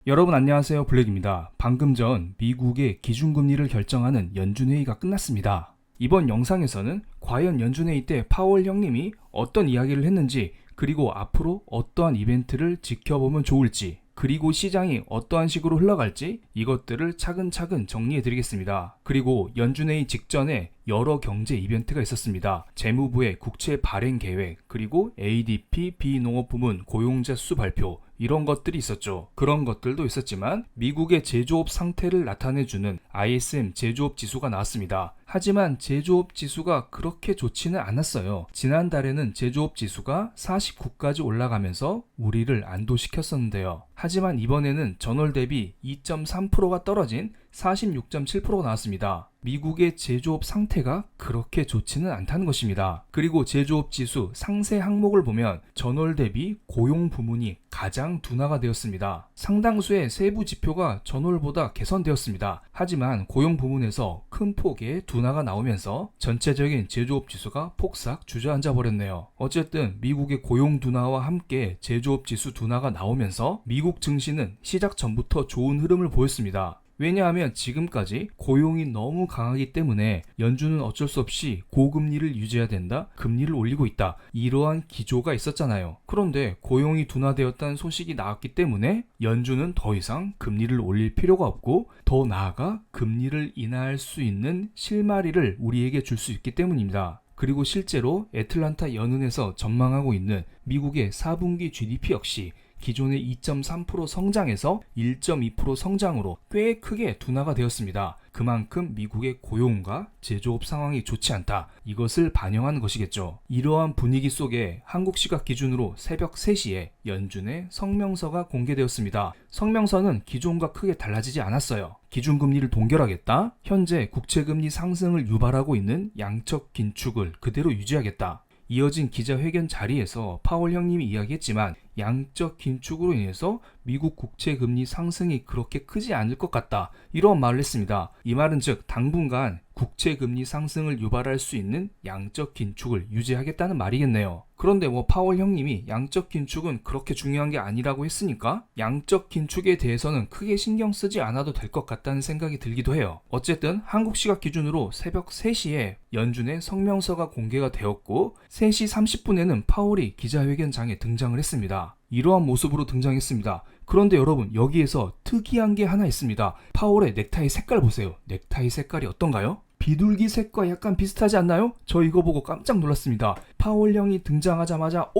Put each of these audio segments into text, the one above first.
여러분 안녕하세요. 블랙입니다. 방금 전 미국의 기준금리를 결정하는 연준회의가 끝났습니다. 이번 영상에서는 과연 연준회의 때 파월 형님이 어떤 이야기를 했는지, 그리고 앞으로 어떠한 이벤트를 지켜보면 좋을지, 그리고 시장이 어떠한 식으로 흘러갈지 이것들을 차근차근 정리해 드리겠습니다. 그리고 연준회의 직전에 여러 경제 이벤트가 있었습니다. 재무부의 국채 발행 계획, 그리고 ADP 비농업 부문 고용자 수 발표, 이런 것들이 있었죠. 그런 것들도 있었지만 미국의 제조업 상태를 나타내주는 ISM 제조업 지수가 나왔습니다. 하지만 제조업 지수가 그렇게 좋지는 않았어요. 지난달에는 제조업 지수가 49까지 올라가면서 우리를 안도시켰었는데요. 하지만 이번에는 전월 대비 2.3%가 떨어진 46.7%가 나왔습니다. 미국의 제조업 상태가 그렇게 좋지는 않다는 것입니다. 그리고 제조업 지수 상세 항목을 보면 전월 대비 고용 부문이 가장 둔화가 되었습니다. 상당수의 세부 지표가 전월보다 개선되었습니다. 하지만 고용 부문에서 큰 폭의 둔화가 나오면서 전체적인 제조업 지수가 폭삭 주저앉아 버렸네요. 어쨌든 미국의 고용 둔화와 함께 제조업 지수 둔화가 나오면서 미국 증시는 시작 전부터 좋은 흐름을 보였습니다. 왜냐하면 지금까지 고용이 너무 강하기 때문에 연준은 어쩔 수 없이 고금리를 유지해야 된다, 금리를 올리고 있다, 이러한 기조가 있었잖아요. 그런데 고용이 둔화되었다는 소식이 나왔기 때문에 연준은 더 이상 금리를 올릴 필요가 없고, 더 나아가 금리를 인하할 수 있는 실마리를 우리에게 줄 수 있기 때문입니다. 그리고 실제로 애틀란타 연은에서 전망하고 있는 미국의 4분기 GDP 역시 기존의 2.3% 성장에서 1.2% 성장으로 꽤 크게 둔화가 되었습니다. 그만큼 미국의 고용과 제조업 상황이 좋지 않다, 이것을 반영하는 것이겠죠. 이러한 분위기 속에 한국 시각 기준으로 새벽 3시에 연준의 성명서가 공개되었습니다. 성명서는 기존과 크게 달라지지 않았어요. 기준금리를 동결하겠다, 현재 국채금리 상승을 유발하고 있는 양적 긴축을 그대로 유지하겠다. 이어진 기자회견 자리에서 파월 형님이 이야기했지만 양적 긴축으로 인해서 미국 국채 금리 상승이 그렇게 크지 않을 것 같다, 이런 말을 했습니다. 이 말은 즉 당분간 국채 금리 상승을 유발할 수 있는 양적 긴축을 유지하겠다는 말이겠네요. 그런데 파월 형님이 양적 긴축은 그렇게 중요한 게 아니라고 했으니까 양적 긴축에 대해서는 크게 신경 쓰지 않아도 될 것 같다는 생각이 들기도 해요. 어쨌든 한국 시각 기준으로 새벽 3시에 연준의 성명서가 공개가 되었고 3시 30분에는 파월이 기자회견장에 등장을 했습니다. 이러한 모습으로 등장했습니다. 그런데 여러분, 여기에서 특이한 게 하나 있습니다. 파월의 넥타이 색깔 보세요. 넥타이 색깔이 어떤가요? 비둘기 색과 약간 비슷하지 않나요? 저 이거 보고 깜짝 놀랐습니다. 파월 형이 등장하자마자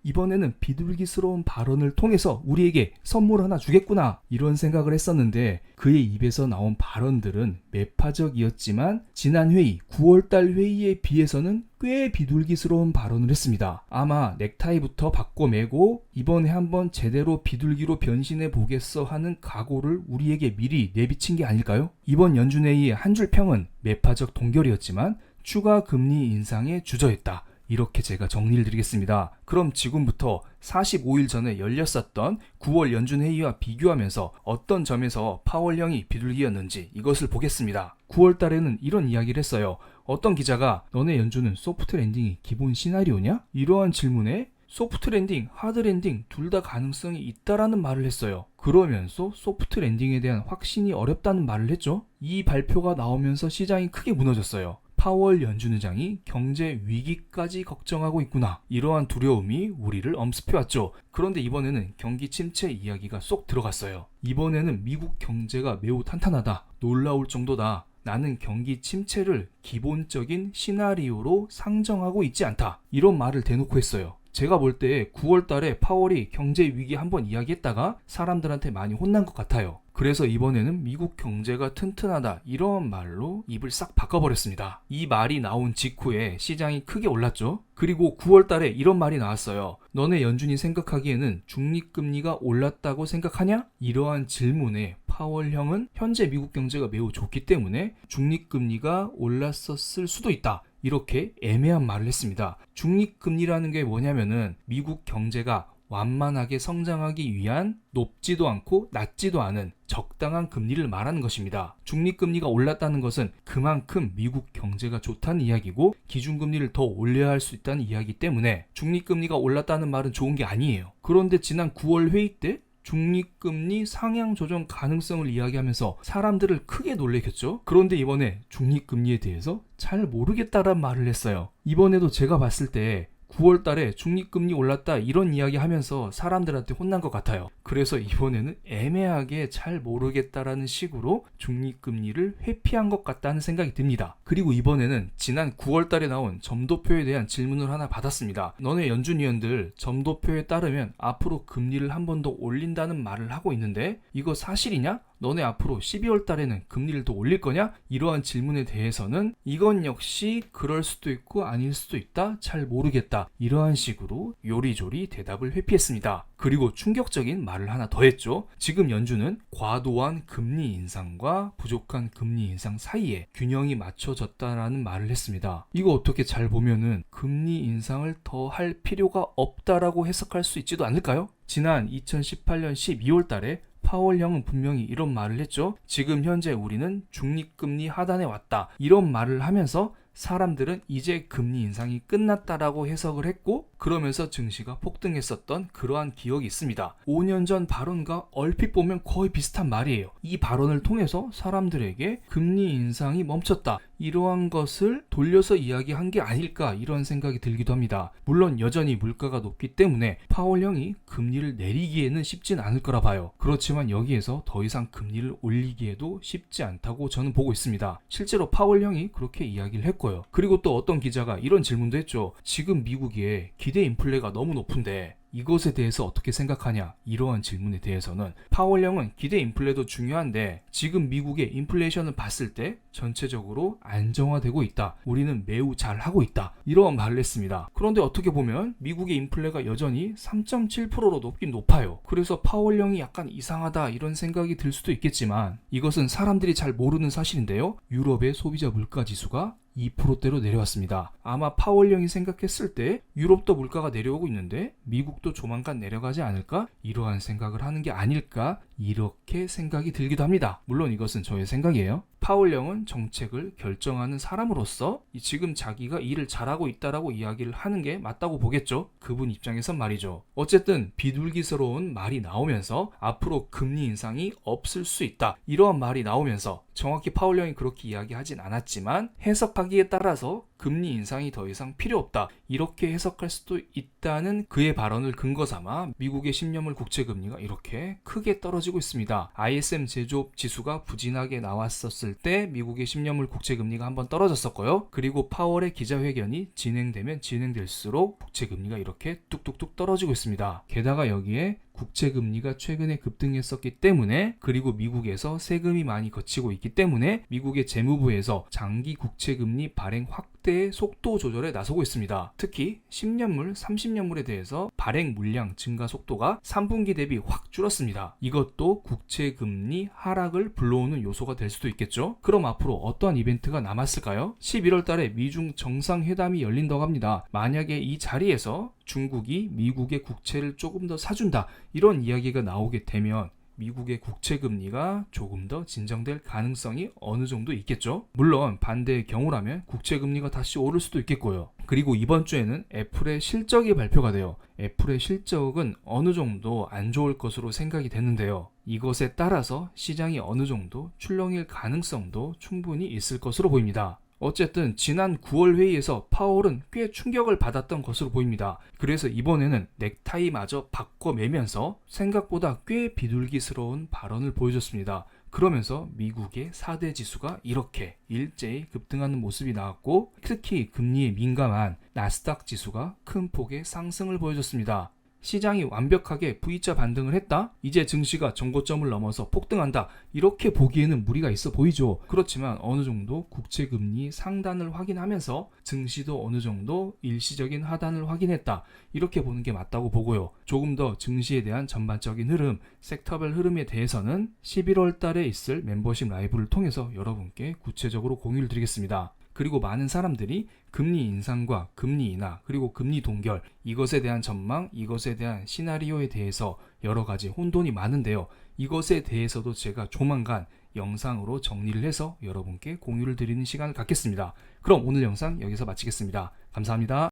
이번에는 비둘기스러운 발언을 통해서 우리에게 선물 하나 주겠구나, 이런 생각을 했었는데 그의 입에서 나온 발언들은 매파적이었지만 지난 회의 9월달 회의에 비해서는 꽤 비둘기스러운 발언을 했습니다. 아마 넥타이부터 바꿔 매고 이번에 한번 제대로 비둘기로 변신해 보겠어 하는 각오를 우리에게 미리 내비친 게 아닐까요? 이번 연준회의의 한 줄 평은 매파적 동결이었지만 추가 금리 인상에 주저했다, 이렇게 제가 정리를 드리겠습니다. 그럼 지금부터 45일 전에 열렸었던 9월 연준회의와 비교하면서 어떤 점에서 파월 형이 비둘기였는지 이것을 보겠습니다. 9월 달에는 이런 이야기를 했어요. 어떤 기자가 너네 연준은 소프트 랜딩이 기본 시나리오냐? 이러한 질문에 소프트 랜딩, 하드 랜딩 둘 다 가능성이 있다라는 말을 했어요. 그러면서 소프트 랜딩에 대한 확신이 어렵다는 말을 했죠. 이 발표가 나오면서 시장이 크게 무너졌어요. 파월 연준 의장이 경제 위기까지 걱정하고 있구나, 이러한 두려움이 우리를 엄습해왔죠. 그런데 이번에는 경기 침체 이야기가 쏙 들어갔어요. 이번에는 미국 경제가 매우 탄탄하다, 놀라울 정도다, 나는 경기 침체를 기본적인 시나리오로 상정하고 있지 않다, 이런 말을 대놓고 했어요. 제가 볼 때 9월 달에 파월이 경제 위기 한번 이야기했다가 사람들한테 많이 혼난 것 같아요. 그래서 이번에는 미국 경제가 튼튼하다, 이런 말로 입을 싹 바꿔버렸습니다. 이 말이 나온 직후에 시장이 크게 올랐죠. 그리고 9월 달에 이런 말이 나왔어요. 너네 연준이 생각하기에는 중립금리가 올랐다고 생각하냐? 이러한 질문에 파월 형은 현재 미국 경제가 매우 좋기 때문에 중립금리가 올랐었을 수도 있다, 이렇게 애매한 말을 했습니다. 중립금리라는 게 뭐냐면은 미국 경제가 완만하게 성장하기 위한 높지도 않고 낮지도 않은 적당한 금리를 말하는 것입니다. 중립금리가 올랐다는 것은 그만큼 미국 경제가 좋다는 이야기고 기준금리를 더 올려야 할 수 있다는 이야기 때문에 중립금리가 올랐다는 말은 좋은 게 아니에요. 그런데 지난 9월 회의 때 중립금리 상향 조정 가능성을 이야기하면서 사람들을 크게 놀래켰죠. 그런데 이번에 중립금리에 대해서 잘 모르겠다란 말을 했어요. 이번에도 제가 봤을 때 9월 달에 중립금리 올랐다 이런 이야기 하면서 사람들한테 혼난 것 같아요. 그래서 이번에는 애매하게 잘 모르겠다라는 식으로 중립금리를 회피한 것 같다는 생각이 듭니다. 그리고 이번에는 지난 9월 달에 나온 점도표에 대한 질문을 하나 받았습니다. 너네 연준위원들 점도표에 따르면 앞으로 금리를 한 번 더 올린다는 말을 하고 있는데 이거 사실이냐? 너네 앞으로 12월 달에는 금리를 더 올릴 거냐? 이러한 질문에 대해서는 이건 역시 그럴 수도 있고 아닐 수도 있다. 잘 모르겠다. 이러한 식으로 요리조리 대답을 회피했습니다. 그리고 충격적인 말을 하나 더 했죠. 지금 연준은 과도한 금리 인상과 부족한 금리 인상 사이에 균형이 맞춰졌다라는 말을 했습니다. 이거 어떻게 잘 보면은 금리 인상을 더 할 필요가 없다라고 해석할 수 있지도 않을까요? 지난 2018년 12월 달에 파월 형은 분명히 이런 말을 했죠. 지금 현재 우리는 중립금리 하단에 왔다. 이런 말을 하면서 사람들은 이제 금리 인상이 끝났다라고 해석을 했고 그러면서 증시가 폭등했었던 그러한 기억이 있습니다. 5년 전 발언과 얼핏 보면 거의 비슷한 말이에요. 이 발언을 통해서 사람들에게 금리 인상이 멈췄다. 이러한 것을 돌려서 이야기한 게 아닐까 이런 생각이 들기도 합니다. 물론 여전히 물가가 높기 때문에 파월 형이 금리를 내리기에는 쉽진 않을 거라 봐요. 그렇지만 여기에서 더 이상 금리를 올리기에도 쉽지 않다고 저는 보고 있습니다. 실제로 파월 형이 그렇게 이야기를 했고요. 그리고 또 어떤 기자가 이런 질문도 했죠. 지금 미국의 기대 인플레가 너무 높은데 이것에 대해서 어떻게 생각하냐? 이러한 질문에 대해서는 파월 형은 기대 인플레도 중요한데 지금 미국의 인플레이션을 봤을 때 전체적으로 안정화되고 있다. 우리는 매우 잘하고 있다. 이러한 말을 했습니다. 그런데 어떻게 보면 미국의 인플레가 여전히 3.7%로 높긴 높아요. 그래서 파월 형이 약간 이상하다 이런 생각이 들 수도 있겠지만 이것은 사람들이 잘 모르는 사실인데요. 유럽의 소비자 물가 지수가 2%대로 내려왔습니다. 아마 파월 형이 생각했을 때 유럽도 물가가 내려오고 있는데 미국도 조만간 내려가지 않을까? 이러한 생각을 하는 게 아닐까? 이렇게 생각이 들기도 합니다. 물론 이것은 저의 생각이에요. 파월 형은 정책을 결정하는 사람으로서 지금 자기가 일을 잘하고 있다라고 이야기를 하는 게 맞다고 보겠죠. 그분 입장에선 말이죠. 어쨌든 비둘기스러운 말이 나오면서 앞으로 금리 인상이 없을 수 있다. 이러한 말이 나오면서 정확히 파월 형이 그렇게 이야기하진 않았지만 해석하기에 따라서 금리 인상이 더 이상 필요 없다. 이렇게 해석할 수도 있다는 그의 발언을 근거 삼아 미국의 10년물 국채금리가 이렇게 크게 떨어지고 있습니다. ISM 제조업 지수가 부진하게 나왔었을 때 미국의 10년물 국채금리가 한번 떨어졌었고요. 그리고 파월의 기자회견이 진행되면 진행될수록 국채금리가 이렇게 뚝뚝뚝 떨어지고 있습니다. 게다가 여기에 국채금리가 최근에 급등했었기 때문에 그리고 미국에서 세금이 많이 거치고 있기 때문에 미국의 재무부에서 장기 국채금리 발행 확대의 속도 조절에 나서고 있습니다. 특히 10년물, 30년물에 대해서 발행 물량 증가 속도가 3분기 대비 확 줄었습니다. 이것도 국채금리 하락을 불러오는 요소가 될 수도 있겠죠. 그럼 앞으로 어떠한 이벤트가 남았을까요? 11월 달에 미중 정상회담이 열린다고 합니다. 만약에 이 자리에서 중국이 미국의 국채를 조금 더 사준다 이런 이야기가 나오게 되면 미국의 국채금리가 조금 더 진정될 가능성이 어느 정도 있겠죠. 물론 반대의 경우라면 국채금리가 다시 오를 수도 있겠고요. 그리고 이번 주에는 애플의 실적이 발표가 돼요. 애플의 실적은 어느 정도 안 좋을 것으로 생각이 되는데요. 이것에 따라서 시장이 어느 정도 출렁일 가능성도 충분히 있을 것으로 보입니다. 어쨌든 지난 9월 회의에서 파월은 꽤 충격을 받았던 것으로 보입니다. 그래서 이번에는 넥타이마저 바꿔매면서 생각보다 꽤 비둘기스러운 발언을 보여줬습니다. 그러면서 미국의 4대 지수가 이렇게 일제히 급등하는 모습이 나왔고 특히 금리에 민감한 나스닥 지수가 큰 폭의 상승을 보여줬습니다. 시장이 완벽하게 V자 반등을 했다? 이제 증시가 정고점을 넘어서 폭등한다. 이렇게 보기에는 무리가 있어 보이죠. 그렇지만 어느 정도 국채금리 상단을 확인하면서 증시도 어느 정도 일시적인 하단을 확인했다. 이렇게 보는 게 맞다고 보고요. 조금 더 증시에 대한 전반적인 흐름, 섹터별 흐름에 대해서는 11월 달에 있을 멤버십 라이브를 통해서 여러분께 구체적으로 공유를 드리겠습니다. 그리고 많은 사람들이 금리 인상과 금리 인하 그리고 금리 동결 이것에 대한 전망, 이것에 대한 시나리오에 대해서 여러 가지 혼돈이 많은데요. 이것에 대해서도 제가 조만간 영상으로 정리를 해서 여러분께 공유를 드리는 시간을 갖겠습니다. 그럼 오늘 영상 여기서 마치겠습니다. 감사합니다.